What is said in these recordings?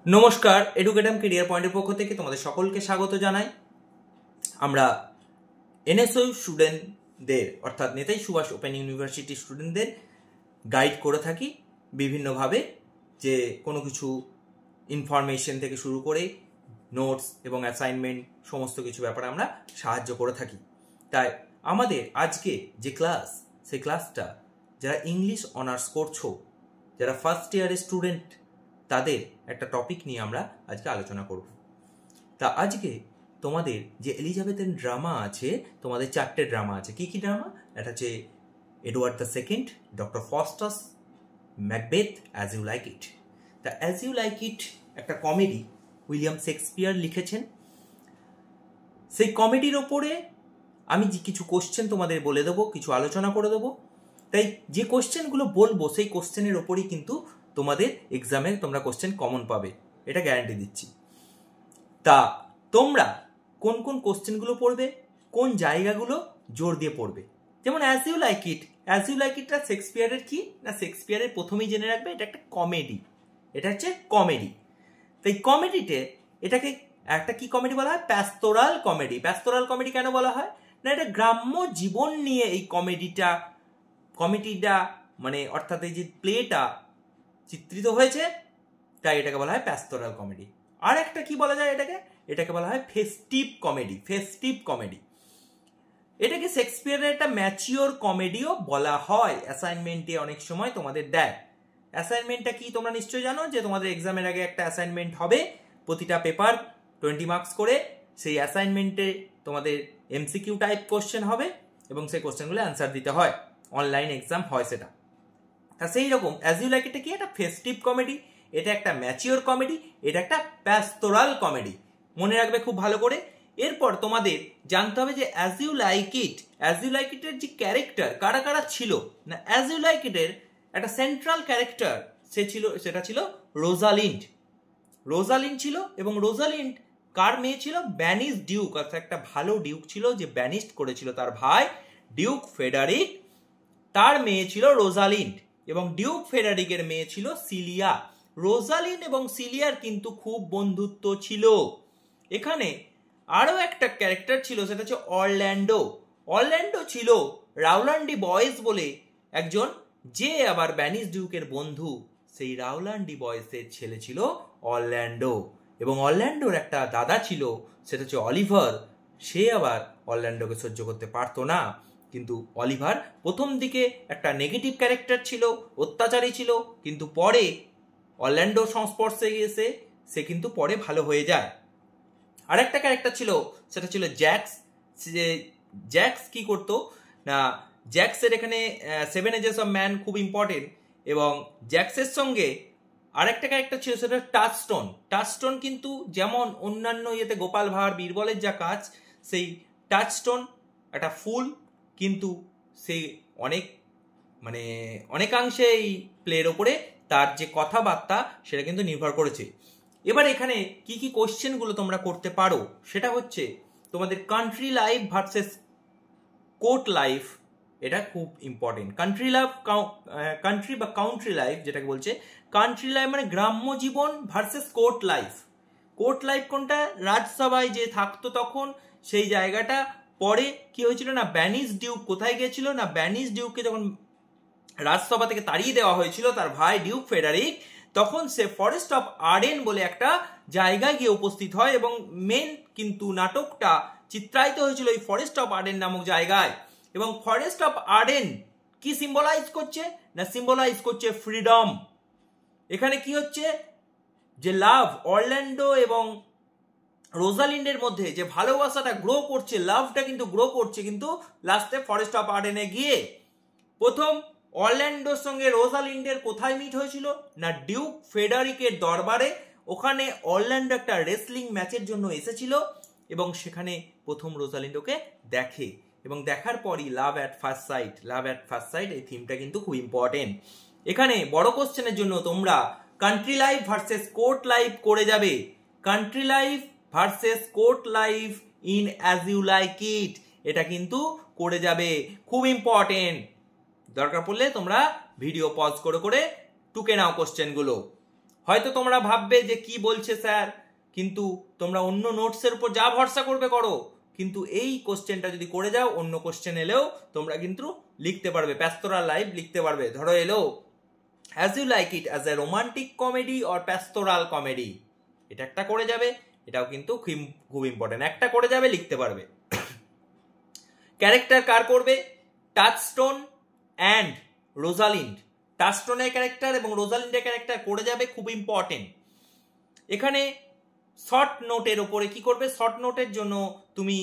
নমস্কার, এডুকেটাম কেরিয়ার পয়েন্টের পক্ষ থেকে তোমাদের সকলকে স্বাগত জানাই। আমরা এনএসইউ স্টুডেন্টদের অর্থাৎ নেতাজি সুভাষ ওপেন ইউনিভার্সিটি স্টুডেন্টদের গাইড করে থাকি বিভিন্নভাবে, যে কোনো কিছু ইনফরমেশন থেকে শুরু করে নোটস এবং অ্যাসাইনমেন্ট সমস্ত কিছু ব্যাপারে আমরা সাহায্য করে থাকি। তাই আমাদের আজকে যে ক্লাস, সেই ক্লাসটা যারা ইংলিশ অনার্স করছো, যারা ফার্স্ট ইয়ারের স্টুডেন্ট, তাদের একটা টপিক নিয়ে আমরা আজকে আলোচনা করব। তা আজকে তোমাদের যে এলিজাবেথেন ড্রামা আছে, তোমাদের 4টে ড্রামা আছে। কি কি ড্রামা? এটা হচ্ছে Edward the second, doctor Faustus, Macbeth, as you like it. তা অ্যাজ ইউ লাইক ইট একটা কমেডি, উইলিয়াম শেক্সপিয়ার লিখেছেন। সেই কমেডির ওপরে আমি কিছু কোশ্চেন তোমাদের বলে দেবো, কিছু আলোচনা করে দেবো। তাই যে কোশ্চেনগুলো বলবো সেই কোশ্চেনের ওপরই কিন্তু তোমাদের এক্সামে তোমরা কোশ্চেন কমন পাবে, এটা গ্যারান্টি দিচ্ছি। তা তোমরা কোন কোন কোশ্চেনগুলো পড়বে, কোন জায়গাগুলো জোর দিয়ে পড়বে। যেমন as you like it, as you like ইটটা শেক্সপিয়ারের কি না, শেক্সপিয়ারের প্রথমেই জেনে রাখবে এটা একটা কমেডি, এটা হচ্ছে কমেডি। তাই কমেডিতে এটাকে একটা কি কমেডি বলা হয়? Pastoral comedy. প্যাস্টোরাল কমেডি কেন বলা হয় না, এটা গ্রাম্য জীবন নিয়ে এই কমেডিটা মানে অর্থাৎ এই যে প্লেটা চিত্রিত হয়েছে, তাই এটাকে বলা হয় প্যাস্টোরাল কমেডি। আর একটা কি বলা যায় এটাকে বলা হয় ফেস্টিভ কমেডি। ফেস্টিভ কমেডি এটাকে শেক্সপিয়ারের একটা ম্যাচিওর কমেডিও বলা হয়। অ্যাসাইনমেন্টে অনেক সময় তোমাদের দেয়। অ্যাসাইনমেন্টটা কি তোমরা নিশ্চয়ই জানো, যে তোমাদের এক্সামের আগে একটা অ্যাসাইনমেন্ট হবে, প্রতিটা পেপার 20 মার্কস করে। সেই অ্যাসাইনমেন্টে তোমাদের এমসিকিউ টাইপ কোশ্চেন হবে এবং সেই কোশ্চেনগুলো অ্যান্সার দিতে হয়, অনলাইন এক্সাম হয় সেটা। তা সেই রকম অ্যাজ ইউ লাইক এটা কি একটা ফেস্টিভ কমেডি, এটা একটা ম্যাচিওর কমেডি, এটা একটা প্যাস্টোরাল কমেডি। মনে রাখবে খুব ভালো করে। এরপর তোমাদের জানতে হবে যে অ্যাজ ইউ লাইক ইটের যে ক্যারেক্টার কারা কারা ছিল না। অ্যাজ ইউ লাইক ইটের একটা সেন্ট্রাল ক্যারেক্টার সেটা ছিল রোজালিন্ড। রোজালিন্ড ছিল, এবং রোজালিন্ড কার মেয়ে ছিল? ব্যানিশ ডিউক, অর্থাৎ একটা ভালো ডিউক ছিল যে ব্যানিশড করেছিল তার ভাই ডিউক ফেডারিক, তার মেয়ে ছিল রোজালিন্ড, এবং ডিউক ফেডারিকের মেয়ে ছিল সিলিয়া। রোজালিন্ড এবং সিলিয়ার কিন্তু খুব বন্ধুত্ব ছিল। এখানে আরো একটা ক্যারেক্টার ছিল, সেটা হচ্ছে অরল্যান্ডো। অরল্যান্ডো ছিল রাউলান্ডি বয়েস বলে একজন, যে আবার ব্যানিশ ডিউকের বন্ধু। সেই রাউলান্ডি বয়েসের ছেলে ছিল অরল্যান্ডো, এবং অরল্যান্ডোর একটা দাদা ছিল, সেটা হচ্ছে অলিভার। সে আবার অরল্যান্ডোকে সহ্য করতে পারতো না, কিন্তু অলিভার প্রথম দিকে একটা নেগেটিভ ক্যারেক্টার ছিল, অত্যাচারী ছিল, কিন্তু পরে অরল্যান্ডোর সংস্পর্শে গিয়েছে সে কিন্তু পরে ভালো হয়ে যায়। আরেকটা ক্যারেক্টার ছিল, সেটা ছিল জ্যাক্স। জ্যাক্স কি করতো না, জ্যাক্সের এখানে 7 এজেস অফ ম্যান খুব ইম্পর্টেন্ট, এবং জ্যাক্সের সঙ্গে আরেকটা ক্যারেক্টার ছিল, সেটা টাচস্টোন। টাচস্টোন কিন্তু যেমন অন্যান্য ইয়েতে গোপাল ভাঁড় বীরবলের যা কাজ, সেই টাচস্টোন একটা ফুল, কিন্তু সে অনেকাংশে এই প্লের ওপরে তার যে কথাবার্তা সেটা কিন্তু নির্ভর করেছে। এবার এখানে কি কি কোশ্চেনগুলো তোমরা করতে পারো, সেটা হচ্ছে তোমাদের country life versus court life. এটা খুব ইম্পর্টেন্ট। কান্ট্রি বা কাউন্ট্রি লাইফ যেটাকে বলছে, কান্ট্রি লাইফ মানে গ্রাম্য জীবন versus court life. Court life কোনটা? রাজসভায় যে থাকতো তখন সেই জায়গাটা। পরে কি হয়েছিল না, ব্যানিশ ডিউক কোথায় গিয়েছিল না, ব্যানিশ ডিউককে যখন রাজসভা থেকে তাড়িয়ে দেওয়া হয়েছিল তার ভাই ডিউক ফেডারিক, তখন সে ফরেস্ট অফ আর্ডেন বলে একটা জায়গায় গিয়ে উপস্থিত হয়, এবং মেন কিন্তু নাটকটা চিত্রায়িত হয়েছিল এই ফরেস্ট অফ আর্ডেন নামক জায়গায়। এবং ফরেস্ট অফ আর্ডেন কি সিম্বলাইজ করছে না, সিম্বলাইজ করছে ফ্রিডম। এখানে কি হচ্ছে যে লাভ, অরল্যান্ডো এবং রোজালিন্ডের মধ্যে যে ভালোবাসাটা গ্রো করছে, লাভটা কিন্তু গ্রো করছে, কিন্তু লাস্টে ফরেস্ট অফ আর্ডেনে গিয়ে প্রথম অরল্যান্ডোর সঙ্গে রোজালিন্ডের কোথায় মিট হয়েছিল না, ডিউক ফেডারিকের দরবারে। ওখানে অরল্যান্ডো একটা রেসলিং ম্যাচের জন্য এসেছিল, এবং সেখানে প্রথম রোজালিন্ডোকে দেখে, এবং দেখার পরই love at first sight. Love at first sight এই থিমটা কিন্তু খুব ইম্পর্টেন্ট। এখানে বড় কোশ্চেনের জন্য তোমরা country life versus court life করে যাবে। Country life versus court life in as you like it, এটা কিন্তু করে যাবে, খুব ইম্পর্টেন্ট। দরকার পড়লে তোমরা ভিডিও পজ করে করে টুকে নাও কোশ্চেনগুলো। হয়তো তোমরা ভাববে যে কি বলছে স্যার, কিন্তু তোমরা অন্য নোটসের উপর যা ভরসা করবে করো, কিন্তু এই কোশ্চেনটা যদি করে যাও অন্য কোশ্চেন এলেও তোমরা কিন্তু লিখতে পারবে, প্যাস্টোরাল লাইফ লিখতে পারবে। ধরো এলো as you like it as a romantic comedy or pastoral comedy, এটা একটা করে যাবে, এটাও কিন্তু খুব ইম্পর্টেন্ট, একটা করে যাবে লিখতে পারবে। ক্যারেক্টার কার করবে? টাচস্টোন অ্যান্ড রোজালিন্ড। টাচস্টোনের ক্যারেক্টার এবং রোজালিন্ডের ক্যারেক্টার করে যাবে, খুব ইম্পর্টেন্ট। এখানে শর্ট নোটের ওপরে কি করবে? শর্ট নোটের জন্য তুমি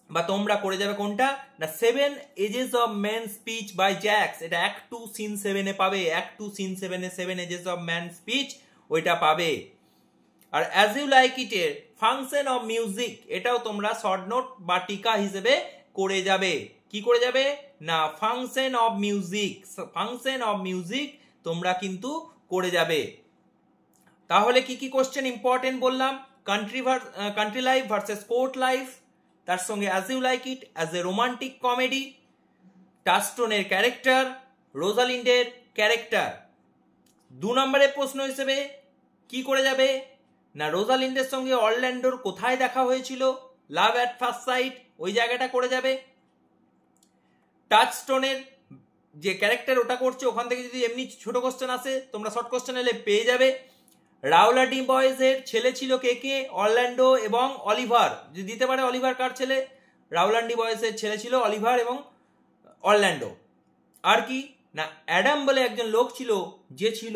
বা তোমরা করে যাবে কোনটা না 7 ages of man speech by Jaques, এটা অ্যাক্ট 2 সিন 7 এ পাবে, অ্যাক্ট 2 সিন 7 এ 7 এজেস অফ ম্যান স্পিচ ওইটা পাবে। আর অ্যাজ ইউ লাইক ইট এর ফাংশন অফ মিউজিক, এটাও তোমরা শর্ট নোট বা টিকা হিসেবে করে যাবে। কি করে যাবে না function of music, function of music তোমরা কিন্তু করে যাবে। তাহলে কি কি কোশ্চেন ইম্পর্টেন্ট বললাম? Country life versus court life, তার সঙ্গে as you like it as a romantic comedy, টাচস্টোনের ক্যারেক্টার, রোজালিন্ডের ক্যারেক্টার। 2 নম্বরের প্রশ্ন হিসেবে কি করে যাবে না রোজালিন্ডের সঙ্গে অরল্যান্ডোর কোথায় দেখা হয়েছিল, লাভ অ্যাট ফার্স্ট সাইট, ওই জায়গাটা করে যাবে। টাচস্টোনের যে ক্যারেক্টার ওটা করছে, ওখান থেকে যদি এমনি ছোট কোশ্চেন আসে তোমরা শর্ট কোশ্চেন এলে পেয়ে যাবে। রাউলান্ডি বয়েজের ছেলে ছিল কে কে? অরল্যান্ডো এবং অলিভার, যদি দিতে পারে অলিভার কার ছেলে? রাউলান্ডি বয়েজের ছেলে ছিল অলিভার এবং অরল্যান্ডো। আর কি না অ্যাডাম বলে একজন লোক ছিল, যে ছিল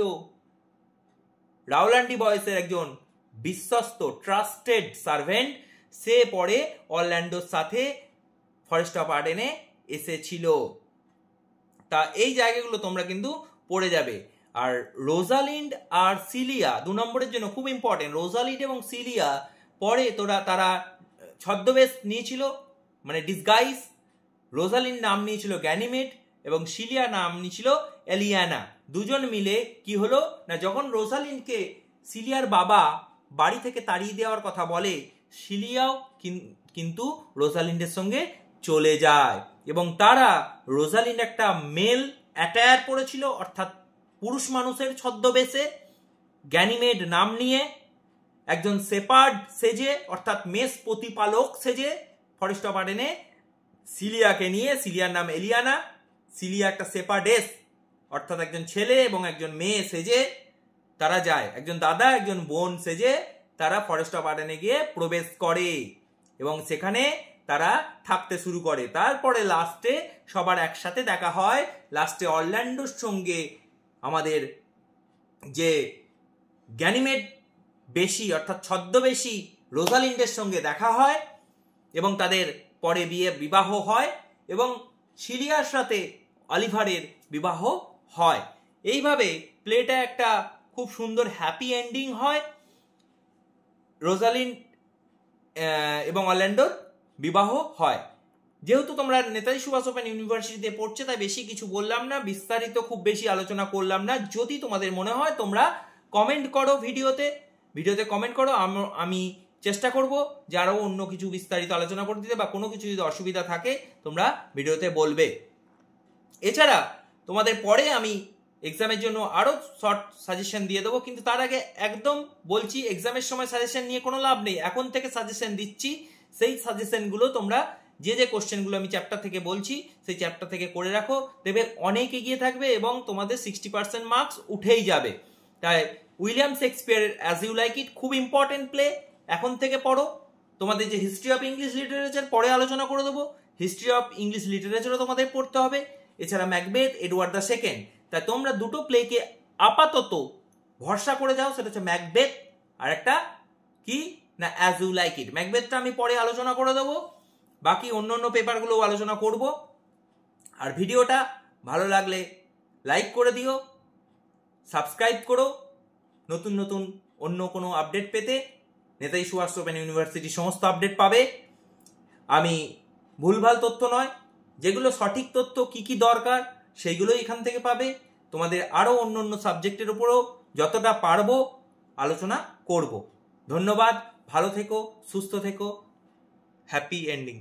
রাউলান্ডি বয়েসের একজন বিশ্বস্ত ট্রাস্টেড সার্ভেন্ট, সে পরে অরল্যান্ডোর সাথে ফরেস্ট অফ আর্ডেনে এসেছিল। তা এই জায়গাগুলো তোমরা কিন্তু পড়ে যাবে। আর রোজালিন্ড আর সিলিয়া 2 নম্বরের জন্য খুব ইম্পর্টেন্ট। রোজালিন্ড এবং সিলিয়া পরে তারা ছদ্মবেশ নিয়েছিল, মানে ডিসগাইজ। রোজালিন্ড নাম নিয়েছিল গ্যানিমেড এবং সিলিয়া নাম নিয়েছিল এলিয়ানা। দুজন মিলে কি হলো না যখন রোজালিন্ডকে সিলিয়ার বাবা বাড়ি থেকে তাড়িয়ে দেওয়ার কথা বলে, সিলিয়াও কিন্তু রোজালিন্ডের সঙ্গে চলে যায় এবং তারা রোজালিন্ড একটা মেল অ্যাটায়ার পরেছিল, অর্থাৎ পুরুষ মানুষের ছদ্মবেশে, গ্যানিমেড নাম নিয়ে, একজন সেপার্ড সেজে অর্থাৎ মেষ প্রতিপালক সেজে ফরেস্ট অফ আর্ডেনে সিলিয়াকে নিয়ে, সিলিয়ার নাম এলিয়ানা, সিলিয়া একটা সেপার্ডেস অর্থাৎ একজন ছেলে এবং একজন মেয়ে সেজে তারা যায়, একজন দাদা একজন বোন সেজে তারা ফরেস্ট অফ আর্ডেনে গিয়ে প্রবেশ করে এবং সেখানে তারা থাকতে শুরু করে। তারপরে লাস্টে সবার একসাথে দেখা হয়। লাস্টে অরল্যান্ডোর সঙ্গে আমাদের যে গ্যানিমেড বেশি অর্থাৎ ছদ্মবেশী রোজালিন্ডের সঙ্গে দেখা হয় এবং তাদের পরে বিবাহ হয় এবং সিলিয়ার সাথে অলিভারের বিবাহ হয়। এইভাবে প্লেটা একটা খুব সুন্দর হ্যাপি এন্ডিং হয়। রোজালিন্ড এবং অরল্যান্ডোর বিবাহ হয়। যেহেতু তোমরা নেতাজি সুভাষ ওপেন ইউনিভার্সিটিতে পড়ছে তাই বেশি কিছু বললাম না, বিস্তারিত খুব বেশি আলোচনা করলাম না। যদি তোমাদের মনে হয় তোমরা কমেন্ট করো, ভিডিওতে কমেন্ট করো, আমি চেষ্টা করব যে আরও অন্য কিছু বিস্তারিত আলোচনা করে দিতে, বা কোনো কিছু যদি অসুবিধা থাকে তোমরা ভিডিওতে বলবে। এছাড়া তোমাদের পরে আমি এক্সামের জন্য আরও শর্ট সাজেশন দিয়ে দেবো, কিন্তু তার আগে একদম বলছি এক্সামের সময় সাজেশন নিয়ে কোনো লাভ নেই। এখন থেকে সাজেশন দিচ্ছি, সেই সাজেশনগুলো তোমরা যে কোশ্চেনগুলো আমি চ্যাপ্টার থেকে বলছি সেই চ্যাপ্টার থেকে করে রাখো, দেখবে অনেক এগিয়ে থাকবে এবং তোমাদের 60% মার্কস উঠেই যাবে। তাই উইলিয়াম শেক্সপিয়ারের অ্যাজ ইউ লাইক ইট খুব ইম্পর্টেন্ট প্লে, এখন থেকে পড়ো। তোমাদের যে হিস্ট্রি অফ ইংলিশ লিটারেচার পরে আলোচনা করে দেবো, হিস্ট্রি অফ ইংলিশ লিটারেচারও তোমাদের পড়তে হবে। এছাড়া ম্যাকবেথ, এডওয়ার্ড দ্য সেকেন্ড। তাই তোমরা দুটো প্লেকে আপাতত ভরসা করে যাও, সেটা হচ্ছে ম্যাকবেথ আর একটা কি না অ্যাজ ইউ লাইক ইট। ম্যাকবেথটা আমি পরে আলোচনা করে দেবো, বাকি অন্য পেপারগুলো আলোচনা করব। আর ভিডিওটা ভালো লাগলে লাইক করে দিও, সাবস্ক্রাইব করো নতুন অন্য কোনো আপডেট পেতে। নেতাজি সুভাষ ওপেন ইউনিভার্সিটির সমস্ত আপডেট পাবে। আমি ভুলভাল তথ্য নয়, যেগুলো সঠিক তথ্য কি কি দরকার সেইগুলোই এখান থেকে পাবে। তোমাদের আরও অন্য সাবজেক্টের উপরও যতটা পারবো আলোচনা করব। ধন্যবাদ, ভালো থেকো, সুস্থ থেকো, হ্যাপি এন্ডিং।